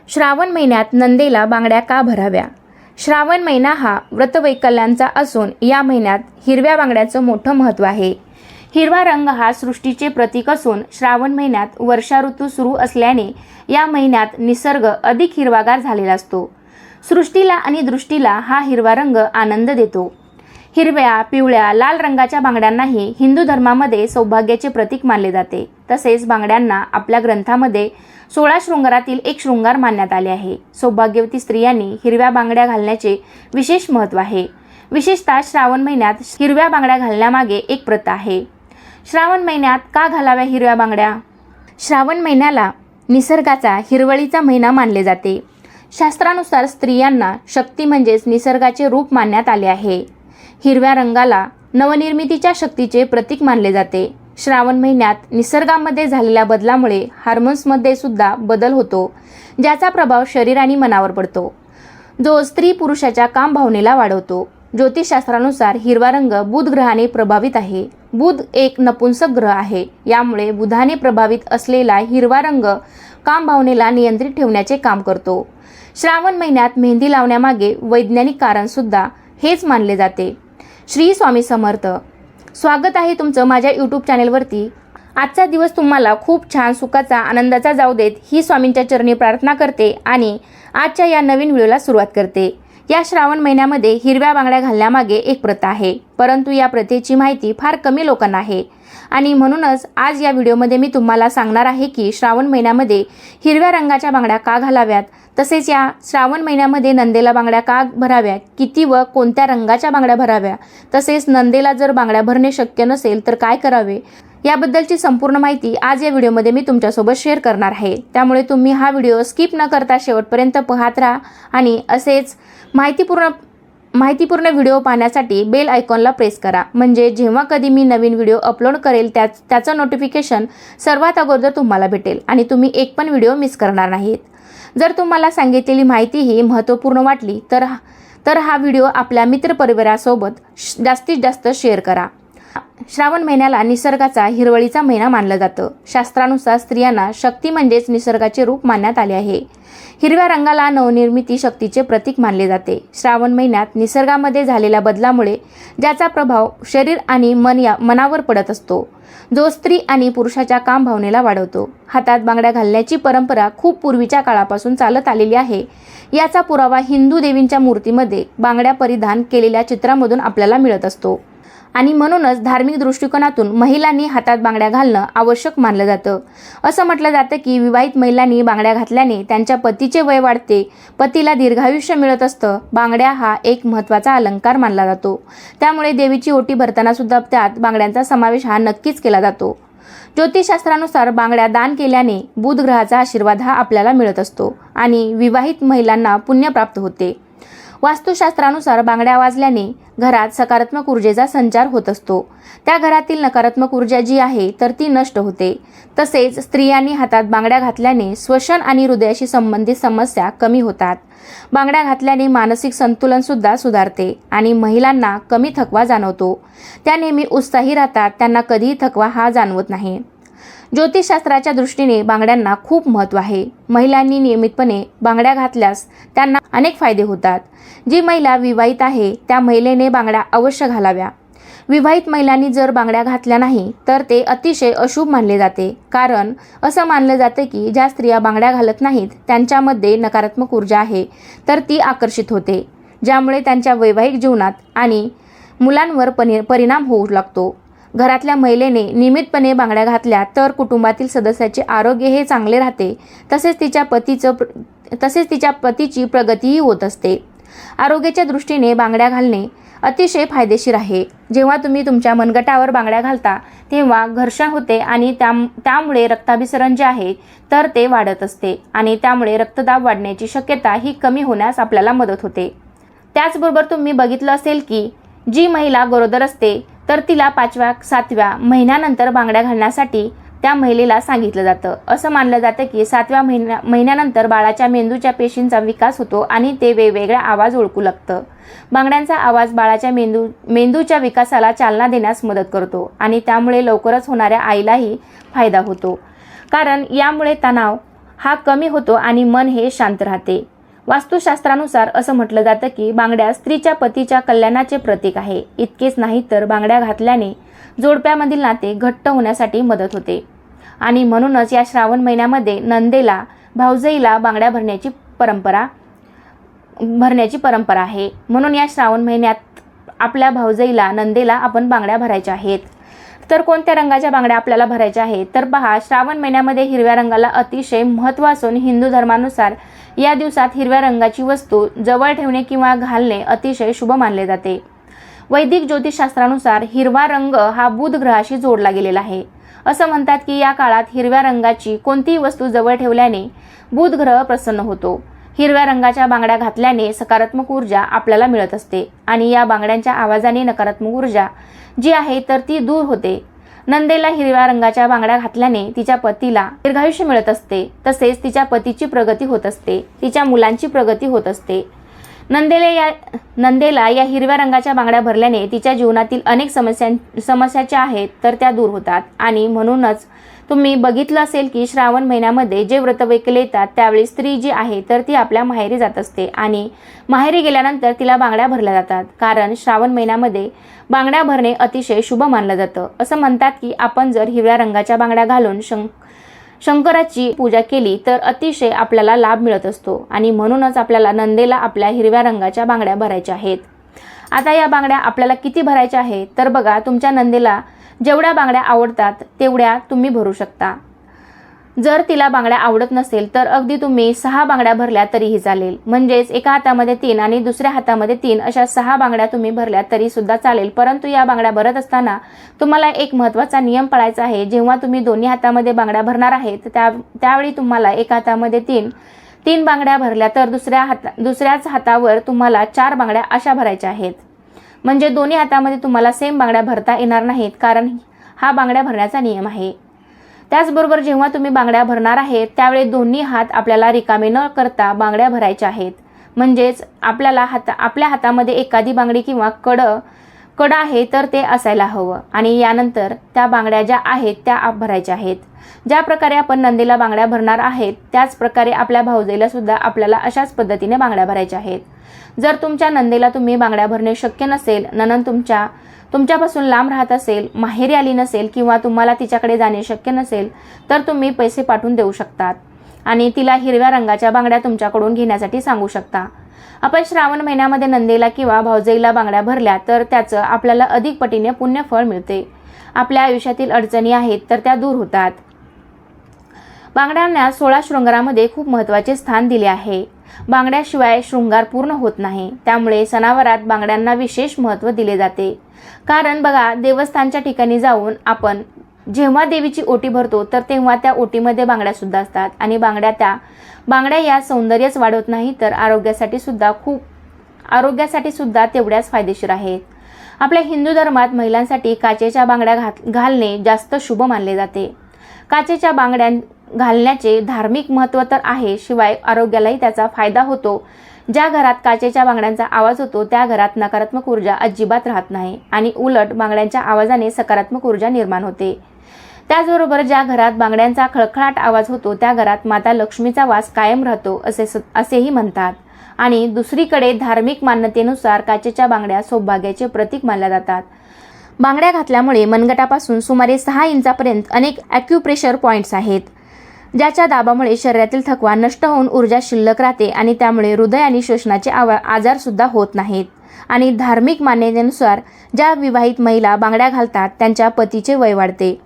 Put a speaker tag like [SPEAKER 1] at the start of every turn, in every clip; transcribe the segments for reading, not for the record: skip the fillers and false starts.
[SPEAKER 1] श्रावण महिन्यात नंदेला बांगड्या का भराव्या? श्रावण महिना हा व्रतवैकल्यांचा असून या महिन्यात हिरव्या बांगड्याचं मोठं महत्त्व आहे. हिरवा रंग हा सृष्टीचे प्रतीक असून श्रावण महिन्यात वर्षा ऋतू सुरू असल्याने या महिन्यात निसर्ग अधिक हिरवागार झालेला असतो. सृष्टीला आणि दृष्टीला हा हिरवा रंग आनंद देतो. हिरव्या, पिवळ्या, लाल रंगाच्या बांगड्यांनाही हिंदू धर्मामध्ये सौभाग्याचे प्रतीक मानले जाते. तसेच बांगड्यांना आपल्या ग्रंथामध्ये 16 शृंगारातील एक शृंगार मानण्यात आले आहे. सौभाग्यवती स्त्रियांनी हिरव्या बांगड्या घालण्याचे विशेष महत्त्व आहे. विशेषतः श्रावण महिन्यात हिरव्या बांगड्या घालण्यामागे एक प्रथा आहे. श्रावण महिन्यात का घालाव्या हिरव्या बांगड्या? श्रावण महिन्याला निसर्गाचा हिरवळीचा महिना मानले जाते. शास्त्रानुसार स्त्रियांना शक्ती म्हणजेच निसर्गाचे रूप मानण्यात आले आहे. हिरव्या रंगाला नवनिर्मितीच्या शक्तीचे प्रतीक मानले जाते. श्रावण महिन्यात निसर्गामध्ये झालेल्या बदलामुळे हार्मोन्समध्ये सुद्धा बदल होतो, ज्याचा प्रभाव शरीर आणि मनावर पडतो, जो स्त्री पुरुषाच्या काम भावनेला वाढवतो. ज्योतिषशास्त्रानुसार हिरवा रंग बुध ग्रहाने प्रभावित आहे. बुध एक नपुंसक ग्रह आहे. यामुळे बुधाने प्रभावित असलेला हिरवा रंग काम भावनेला नियंत्रित ठेवण्याचे काम करतो. श्रावण महिन्यात मेहंदी लावण्यामागे वैज्ञानिक कारण सुद्धा हेच मानले जाते. श्री स्वामी समर्थ. स्वागत आहे तुमचं माझ्या यूट्यूब चॅनेलवरती. आजचा दिवस तुम्हाला खूप छान, सुखाचा, आनंदाचा जाऊ देत ही स्वामींच्या चरणी प्रार्थना करते आणि आजच्या या नवीन व्हिडिओला सुरुवात करते. या श्रावण महिन्यामध्ये हिरव्या बांगड्या घालण्यामागे एक प्रथा आहे, परंतु या प्रथेची माहिती फार कमी लोकांना आहे आणि म्हणूनच आज या व्हिडिओमध्ये मी तुम्हाला सांगणार आहे की श्रावण महिन्यामध्ये हिरव्या रंगाच्या बांगड्या का घालाव्यात, तसेच या श्रावण महिन्यामध्ये नंदेला बांगड्या का भराव्या, किती व कोणत्या रंगाच्या बांगड्या भराव्या, तसेच नंदेला जर बांगड्या भरणे शक्य नसेल तर काय करावे, याबद्दलची संपूर्ण माहिती आज या व्हिडिओमध्ये मी तुमच्यासोबत शेअर करणार आहे. त्यामुळे तुम्ही हा व्हिडिओ स्किप न करता शेवटपर्यंत पाहत राहा आणि असेच माहितीपूर्ण व्हिडिओ पाहण्यासाठी बेल आयकॉनला प्रेस करा, म्हणजे जेव्हा कधी मी नवीन व्हिडिओ अपलोड करेल त्याचं नोटिफिकेशन सर्वात अगोदर तुम्हाला भेटेल आणि तुम्ही एक पण व्हिडिओ मिस करणार नाहीत. जर तुम्हाला सांगितलेली माहिती ही महत्त्वपूर्ण वाटली तर हा व्हिडिओ आपल्या मित्रपरिवारासोबत जास्तीत जास्त शेअर करा. श्रावण महिन्याला निसर्गाचा हिरवळीचा महिना मानलं जातं. शास्त्रानुसार स्त्रियांना शक्ती म्हणजेच निसर्गाचे रूप मानण्यात आले आहे. हिरव्या रंगाला नवनिर्मिती शक्तीचे प्रतीक मानले जाते. श्रावण महिन्यात निसर्गामध्ये झालेल्या बदलामुळे ज्याचा प्रभाव शरीर आणि मनावर पडत असतो, जो स्त्री आणि पुरुषाच्या काम भावनेला वाढवतो. हातात बांगड्या घालण्याची परंपरा खूप पूर्वीच्या काळापासून चालत आलेली आहे. याचा पुरावा हिंदू देवींच्या मूर्तीमध्ये बांगड्या परिधान केलेल्या चित्रामधून आपल्याला मिळत असतो आणि म्हणूनच धार्मिक दृष्टिकोनातून महिलांनी हातात बांगड्या घालणं आवश्यक मानलं जातं. असं म्हटलं जातं की विवाहित महिलांनी बांगड्या घातल्याने त्यांच्या पतीचे वय वाढते, पतीला दीर्घायुष्य मिळत असतं. बांगड्या हा एक महत्त्वाचा अलंकार मानला जातो. त्यामुळे देवीची ओटी भरताना सुद्धा त्यात बांगड्यांचा समावेश हा नक्कीच केला जातो. ज्योतिषशास्त्रानुसार बांगड्या दान केल्याने बुध ग्रहाचा आशीर्वाद हा आपल्याला मिळत असतो आणि विवाहित महिलांना पुण्य प्राप्त होते. वास्तुशास्त्रानुसार बांगड्या वाजल्याने घरात सकारात्मक ऊर्जेचा संचार होत असतो. त्या घरातील नकारात्मक ऊर्जा जी आहे तर ती नष्ट होते. तसेच स्त्रियांनी हातात बांगड्या घातल्याने श्वसन आणि हृदयाशी संबंधित समस्या कमी होतात. बांगड्या घातल्याने मानसिक संतुलन सुद्धा सुधारते आणि महिलांना कमी थकवा जाणवतो. त्या नेहमी उत्साही राहतात, त्यांना कधीही थकवा हा जाणवत नाही. ज्योतिषशास्त्राच्या दृष्टीने बांगड्यांना खूप महत्त्व आहे. महिलांनी नियमितपणे बांगड्या घातल्यास त्यांना अनेक फायदे होतात. जी महिला विवाहित आहे त्या महिलेने बांगड्या अवश्य घालाव्या. विवाहित महिलांनी जर बांगड्या घातल्या नाही तर ते अतिशय अशुभ मानले जाते. कारण असं मानलं जातं की ज्या स्त्रिया बांगड्या घालत नाहीत त्यांच्यामध्ये नकारात्मक ऊर्जा आहे तर ती आकर्षित होते, ज्यामुळे त्यांच्या वैवाहिक जीवनात आणि मुलांवर परिणाम होऊ लागतो. घरातल्या महिलेने नियमितपणे बांगड्या घातल्या तर कुटुंबातील सदस्याचे आरोग्य हे चांगले राहते. तसेच तिच्या पतीची प्रगतीही होत असते. आरोग्याच्या दृष्टीने बांगड्या घालणे अतिशय फायदेशीर आहे. जेव्हा तुम्ही तुमच्या मनगटावर बांगड्या घालता तेव्हा घर्षण होते आणि त्यामुळे रक्ताभिसरण जे आहे तर ते वाढत असते आणि त्यामुळे रक्तदाब वाढण्याची शक्यता ही कमी होण्यास आपल्याला मदत होते. त्याचबरोबर तुम्ही बघितलं असेल की जी महिला गरोदर असते तर तिला 5व्या 7व्या महिन्यानंतर बांगड्या घालण्यासाठी त्या महिलेला सांगितलं जातं. असं मानलं जातं की 7व्या महिन्यानंतर बाळाच्या मेंदूच्या पेशींचा विकास होतो आणि ते वेगवेगळ्या आवाज ओळखू लागतं. बांगड्यांचा आवाज बाळाच्या मेंदूच्या विकासाला चालना देण्यास मदत करतो आणि त्यामुळे लवकरच होणाऱ्या आईलाही फायदा होतो. कारण यामुळे तणाव हा कमी होतो आणि मन हे शांत राहते. वास्तुशास्त्रानुसार असं म्हटलं जातं की बांगड्या स्त्रीच्या पतीच्या कल्याणाचे प्रतीक आहे. इतकेच नाही तर बांगड्या घातल्याने जोडप्यामधील नाते घट्ट होण्यासाठी मदत होते आणि म्हणूनच या श्रावण महिन्यामध्ये नंदेला भाऊजाईला बांगड्या भरण्याची परंपरा आहे. म्हणून या श्रावण महिन्यात आपल्या भाऊजाईला नंदेला आपण बांगड्या भरायच्या आहेत. तर कोणत्या रंगाच्या बांगड्या आपल्याला भरायच्या आहेत तर पहा, श्रावण महिन्यामध्ये हिरव्या रंगाला अतिशय महत्त्व असून हिंदू धर्मानुसार या दिवसात हिरव्या रंगाची वस्तू जवळ ठेवणे किंवा घालणे अतिशय शुभ मानले जाते. वैदिक ज्योतिषशास्त्रानुसार हिरवा रंग हा बुध ग्रहाशी जोडला गेलेला आहे. असं म्हणतात की या काळात हिरव्या रंगाची कोणतीही वस्तू जवळ ठेवल्याने बुध ग्रह प्रसन्न होतो. हिरव्या रंगाच्या बांगड्या घातल्याने सकारात्मक ऊर्जा आपल्याला मिळत असते आणि या बांगड्यांच्या आवाजाने नकारात्मक ऊर्जा जी आहे तर ती दूर होते. नंदेला हिरव्या रंगाच्या बांगड्या घातल्याने तिच्या पतीला दीर्घायुष्य मिळत असते. तसेच तिच्या पतीची प्रगती होत असते, तिच्या मुलांची प्रगती होत असते. नंदेला या हिरव्या रंगाच्या बांगड्या भरल्याने तिच्या जीवनातील अनेक समस्या आहेत तर त्या दूर होतात. आणि म्हणूनच तुम्ही बघितलं असेल की श्रावण महिन्यामध्ये जे व्रतवैकल्य येतात त्यावेळी स्त्री जी आहे तर ती आपल्या माहेरी जात असते आणि माहेरी गेल्यानंतर तिला बांगड्या भरल्या जातात. कारण श्रावण महिन्यामध्ये बांगड्या भरणे अतिशय शुभ मानलं जातं. असं म्हणतात की आपण जर हिरव्या रंगाच्या बांगड्या घालून शंकराची पूजा केली तर अतिशय आपल्याला लाभ मिळत असतो आणि म्हणूनच आपल्याला नंदेला आपल्या हिरव्या रंगाच्या बांगड्या भरायच्या आहेत. आता या बांगड्या आपल्याला किती भरायच्या आहेत तर बघा, तुमच्या नंदेला जेवढ्या बांगड्या आवडतात तेवढ्या तुम्ही भरू शकता. जर तिला बांगड्या आवडत नसेल तर अगदी तुम्ही 6 बांगड्या भरल्या तरीही चालेल. म्हणजेच एका हातामध्ये 3 आणि दुसऱ्या हातामध्ये 3 अशा 6 बांगड्या तुम्ही भरल्या तरी सुद्धा चालेल. परंतु या बांगड्या भरत असताना तुम्हाला एक महत्त्वाचा नियम पाळायचा आहे. जेव्हा तुम्ही दोन्ही हातामध्ये बांगड्या भरणार आहेत त्यावेळी तुम्हाला एका हातामध्ये 3 बांगड्या भरल्या तर दुसऱ्याच हातावर तुम्हाला 4 बांगड्या अशा भरायच्या आहेत. म्हणजे दोन्ही हातामध्ये तुम्हाला सेम बांगड्या भरता येणार नाहीत, कारण हा बांगड्या भरण्याचा नियम आहे. त्याचबरोबर जेव्हा तुम्ही बांगड्या भरणार आहेत त्यावेळी दोन्ही हात आपल्याला रिकामे न करता बांगड्या भरायच्या आहेत. म्हणजेच आपल्या हातामध्ये एखादी बांगडी किंवा कड आहे तर ते असायला हवं आणि यानंतर त्या बांगड्या ज्या आहेत त्या भरायच्या आहेत. ज्या प्रकारे आपण नंदीला बांगड्या भरणार आहेत त्याच प्रकारे आपल्या भाऊजाईला सुद्धा आपल्याला अशाच पद्धतीने बांगड्या भरायच्या आहेत. जर तुमच्या नंदीला तुम्ही बांगड्या भरणे शक्य नसेल, नणंद तुमच्यापासून लांब राहत असेल, माहेरी आली नसेल किंवा तुम्हाला तिच्याकडे जाणे शक्य नसेल तर तुम्ही पैसे पाठवून देऊ शकतात आणि तिला हिरव्या रंगाच्या बांगड्या तुमच्याकडून घेण्यासाठी सांगू शकता. आपण श्रावण महिन्यामध्ये नंदेला किंवा भाऊजाईला बांगड्या भरल्या तर त्याचं आपल्याला अधिक पटीने पुण्यफळ मिळते. आपल्या आयुष्यातील अडचणी आहेत तर त्या दूर होतात. बांगड्यांना 16 शृंगारामध्ये खूप महत्त्वाचे स्थान दिले आहे. बांगड्याशिवाय शृंगार पूर्ण होत नाही. त्यामुळे सणावारात बांगड्यांना विशेष महत्त्व दिले जाते. कारण बघा, देवस्थानच्या ठिकाणी जाऊन आपण जेव्हा देवीची ओटी भरतो तर तेव्हा त्या ओटीमध्ये बांगड्या सुद्धा असतात आणि बांगड्या या सौंदर्यच वाढवत नाही तर आरोग्यासाठी सुद्धा तेवढ्याच फायदेशीर आहेत. आपल्या हिंदू धर्मात महिलांसाठी काचेच्या बांगड्या घालणे जास्त शुभ मानले जाते. काचेच्या बांगड्या घालण्याचे धार्मिक महत्त्व तर आहे, शिवाय आरोग्यालाही त्याचा फायदा होतो. ज्या घरात काचेच्या बांगड्यांचा आवाज होतो त्या घरात नकारात्मक ऊर्जा अजिबात राहत नाही आणि उलट बांगड्यांच्या आवाजाने सकारात्मक ऊर्जा निर्माण होते. त्याचबरोबर ज्या घरात बांगड्यांचा खळखळाट आवाज होतो त्या घरात माता लक्ष्मीचा वास कायम राहतो असेही म्हणतात. आणि दुसरीकडे धार्मिक मान्यतेनुसार काचेच्या बांगड्या सौभाग्याचे प्रतीक मानल्या जातात. बांगड्या घातल्यामुळे मनगटापासून सुमारे 6 इंचापर्यंत अनेक ॲक्युप्रेशर पॉइंट्स आहेत, ज्याच्या दाबामुळे शरीरातील थकवा नष्ट होऊन ऊर्जा शिल्लक राहते आणि त्यामुळे हृदय आणि श्वसनाचे आजार सुद्धा होत नाहीत. आणि धार्मिक मान्यतेनुसार ज्या विवाहित महिला बांगड्या घालतात त्यांच्या पतीचे वय वाढते.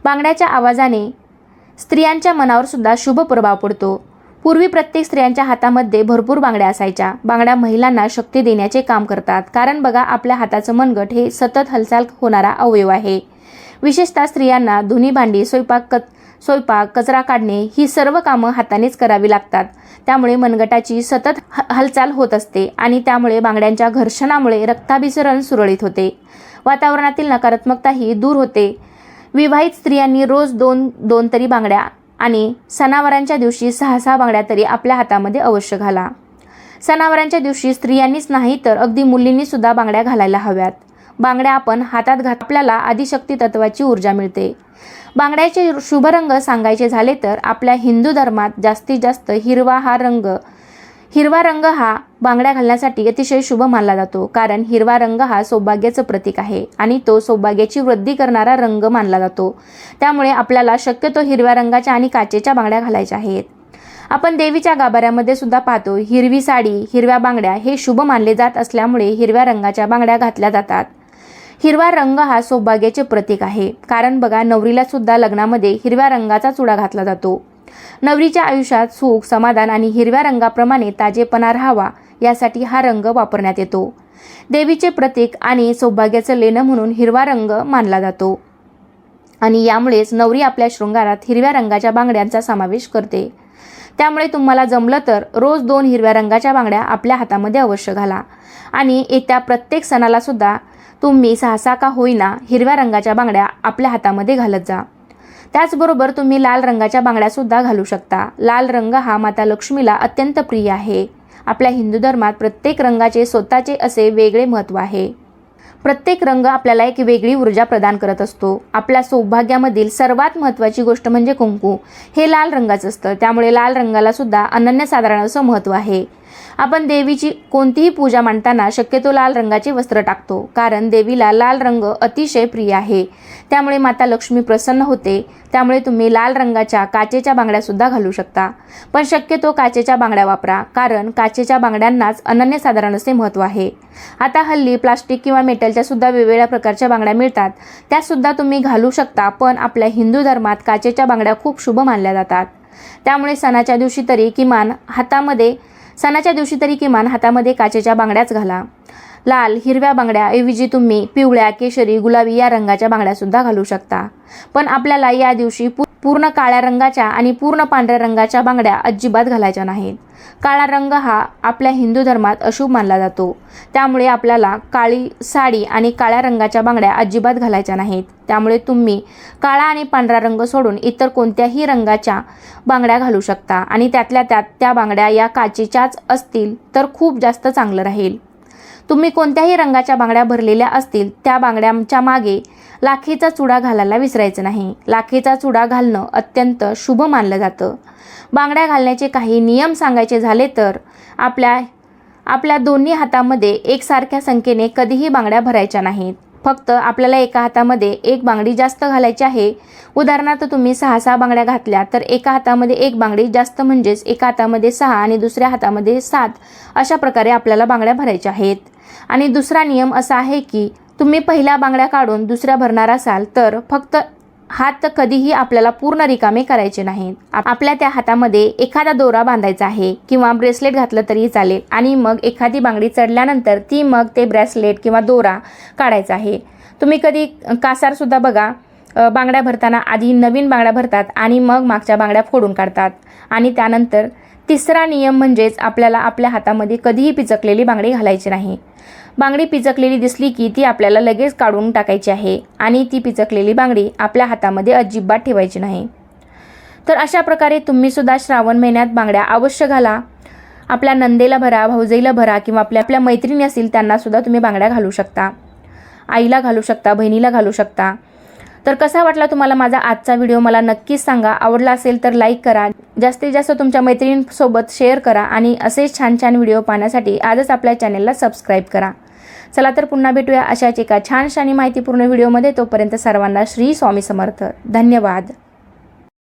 [SPEAKER 1] बांगड्याच्या आवाजाने स्त्रियांच्या मनावर सुद्धा शुभ प्रभाव पडतो. पूर्वी प्रत्येक स्त्रियांच्या हातामध्ये भरपूर बांगड्या असायच्या. बांगड्या महिलांना शक्ती देण्याचे काम करतात. कारण बघा, आपल्या हाताचं मनगट हे सतत हालचाल होणारा अवयव आहे. विशेषतः स्त्रियांना धुणी भांडी, स्वयंपाक, कचरा काढणे ही सर्व कामं हातानेच करावी लागतात. त्यामुळे मनगटाची सतत हालचाल होत असते आणि त्यामुळे बांगड्यांच्या घर्षणामुळे रक्ताभिसरण सुरळीत होते. वातावरणातील नकारात्मकताही दूर होते. विवाहित स्त्रियांनी रोज 2 तरी बांगड्या आणि सणावारांच्या दिवशी 6 बांगड्या तरी आपल्या हातामध्ये अवश्य घाला. सणावारांच्या दिवशी स्त्रियांनीच नाही तर अगदी मुलींनी सुद्धा बांगड्या घालायला हव्यात. बांगड्या आपण हातात घात आपल्याला आदिशक्ती तत्वाची ऊर्जा मिळते। बांगड्याचे शुभ रंग सांगायचे झाले तर आपल्या हिंदू धर्मात जास्तीत जास्त हिरवा रंग हा बांगड्या घालण्यासाठी अतिशय शुभ मानला जातो, कारण हिरवा रंग हा सौभाग्याचं प्रतीक आहे आणि तो सौभाग्याची वृद्धी करणारा रंग मानला जातो। त्यामुळे आपल्याला शक्यतो हिरव्या रंगाच्या आणि काचेच्या बांगड्या घालायच्या आहेत। आपण देवीच्या गाभाऱ्यामध्ये सुद्धा पाहतो हिरवी साडी, हिरव्या बांगड्या हे शुभ मानले जात असल्यामुळे हिरव्या रंगाच्या बांगड्या घातल्या जातात। हिरवा रंग हा सौभाग्याचे प्रतीक आहे, कारण बघा नवरीला सुद्धा लग्नामध्ये हिरव्या रंगाचा चुडा घातला जातो। नवरीच्या आयुष्यात सुख, समाधान आणि हिरव्या रंगाप्रमाणे ताजेपणा राहावा यासाठी हा रंग वापरण्यात येतो। देवीचे प्रतीक आणि सौभाग्याचं लेणं म्हणून हिरवा रंग मानला जातो आणि यामुळेच नवरी आपल्या शृंगारात हिरव्या रंगाच्या बांगड्यांचा समावेश करते। त्यामुळे तुम्हाला जमलं तर रोज 2 हिरव्या रंगाच्या बांगड्या आपल्या हातामध्ये अवश्य घाला आणि येत्या प्रत्येक सणाला सुद्धा तुम्ही सहसा का होईना हिरव्या रंगाच्या बांगड्या आपल्या हातामध्ये घालत जा। त्याचबरोबर तुम्ही लाल रंगाच्या बांगड्या सुद्धा घालू शकता। लाल रंग हा माता लक्ष्मीला अत्यंत प्रिय आहे। आपल्या हिंदू धर्मात प्रत्येक रंगाचे स्वतःचे असे वेगळे महत्त्व आहे। प्रत्येक रंग आपल्याला एक वेगळी ऊर्जा प्रदान करत असतो। आपल्या सौभाग्यामधील सर्वात महत्त्वाची गोष्ट म्हणजे कुंकू हे लाल रंगाचं असतं, त्यामुळे लाल रंगाला सुद्धा अनन्यसाधारण असं महत्त्व आहे। आपण देवीची कोणतीही पूजा मांडताना शक्यतो लाल रंगाचे वस्त्र टाकतो, कारण देवीला लाल रंग अतिशय प्रिय आहे। त्यामुळे माता लक्ष्मी प्रसन्न होते। त्यामुळे तुम्ही लाल रंगाच्या काचेच्या बांगड्या सुद्धा घालू शकता, पण शक्यतो काचेच्या बांगड्या वापरा, कारण काचेच्या बांगड्यांनाच अनन्यसाधारण असे महत्त्व आहे। आता हल्ली प्लास्टिक किंवा मेटलच्या सुद्धा वेगवेगळ्या प्रकारच्या बांगड्या मिळतात, त्या सुद्धा तुम्ही घालू शकता, पण आपल्या हिंदू धर्मात काचेच्या बांगड्या खूप शुभ मानल्या जातात। त्यामुळे सणाच्या दिवशी तरी किमान हातामध्ये काचेच्या बांगड्याच घाला। लाल, हिरव्या बांगड्या ऐवजी तुम्ही पिवळ्या, केशरी, गुलाबी या रंगाच्या बांगड्या सुद्धा घालू शकता, पण आपल्याला या दिवशी पूर्ण काळ्या रंगाच्या आणि पूर्ण पांढऱ्या रंगाच्या बांगड्या अजिबात घालायच्या नाहीत। काळा रंग हा आपल्या हिंदू धर्मात अशुभ मानला जातो, त्यामुळे आपल्याला काळी साडी आणि काळ्या रंगाच्या बांगड्या अजिबात घालायच्या नाहीत। त्यामुळे तुम्ही काळा आणि पांढरा रंग सोडून इतर कोणत्याही रंगाच्या बांगड्या घालू शकता आणि त्यातल्या त्यात त्या बांगड्या या काचेच्याच असतील तर खूप जास्त चांगलं राहील। तुम्ही कोणत्याही रंगाच्या बांगड्या भरलेल्या असतील त्या बांगड्यांच्या मागे लाखेचा चुडा घालायला विसरायचं नाही। लाखेचा चुडा घालणं अत्यंत शुभ मानलं जातं। बांगड्या घालण्याचे काही नियम सांगायचे झाले तर आपल्या दोन्ही हातामध्ये एकसारख्या संख्येने कधीही बांगड्या भरायच्या नाहीत। फक्त आपल्याला एका हातामध्ये एक बांगडी जास्त घालायची आहे। उदाहरणार्थ तुम्ही 6 बांगड्या घातल्या तर एका हातामध्ये एक बांगडी जास्त, म्हणजेच एका हातामध्ये 6 आणि दुसऱ्या हातामध्ये 7 अशा प्रकारे आपल्याला बांगड्या भरायच्या आहेत। आणि दुसरा नियम असा आहे की तुम्ही पहिल्या बांगड्या काढून दुसऱ्या भरणार असाल तर फक्त हात कधीही आपल्याला पूर्ण रिकामे करायचे नाहीत। आपल्या त्या हातामध्ये एखादा दोरा बांधायचा आहे किंवा ब्रेसलेट घातलं तरी चालेल आणि मग एखादी बांगडी चढल्यानंतर मग ते ब्रेसलेट किंवा दोरा काढायचा आहे। तुम्ही कधी कासार सुद्धा बघा, बांगड्या भरताना आधी नवीन बांगड्या भरतात आणि मग मागच्या बांगड्या फोडून काढतात। आणि त्यानंतर तिसरा नियम म्हणजेच आपल्याला आपल्या हातामध्ये कधीही पिचकलेली बांगडी घालायची नाही। बांगडी पिचकलेली दिसली की ती आपल्याला लगेच काढून टाकायची आहे आणि ती पिचकलेली बांगडी आपल्या हातामध्ये अजिबात ठेवायची नाही। तर अशा प्रकारे तुम्ही सुद्धा श्रावण महिन्यात बांगड्या अवश्य घाला। आपल्या नंदेला भरा, भाऊजाईला भरा किंवा आपल्या मैत्रिणी असतील त्यांना सुद्धा तुम्ही बांगड्या घालू शकता। आईला घालू शकता, बहिणीला घालू शकता। तर कसा वाटला तुम्हाला माझा आजचा व्हिडिओ मला नक्कीच सांगा। आवडला असेल तर लाईक करा, जास्तीत जास्त तुमच्या मैत्रिणींसोबत शेअर करा आणि असेच छान छान व्हिडिओ पाहण्यासाठी आजच आपल्या चॅनलला सबस्क्राईब करा। चला तर पुन्हा भेटूया अशाच एका छानशा आणि माहितीपूर्ण व्हिडिओमध्ये। तोपर्यंत सर्वांना श्री स्वामी समर्थ। धन्यवाद।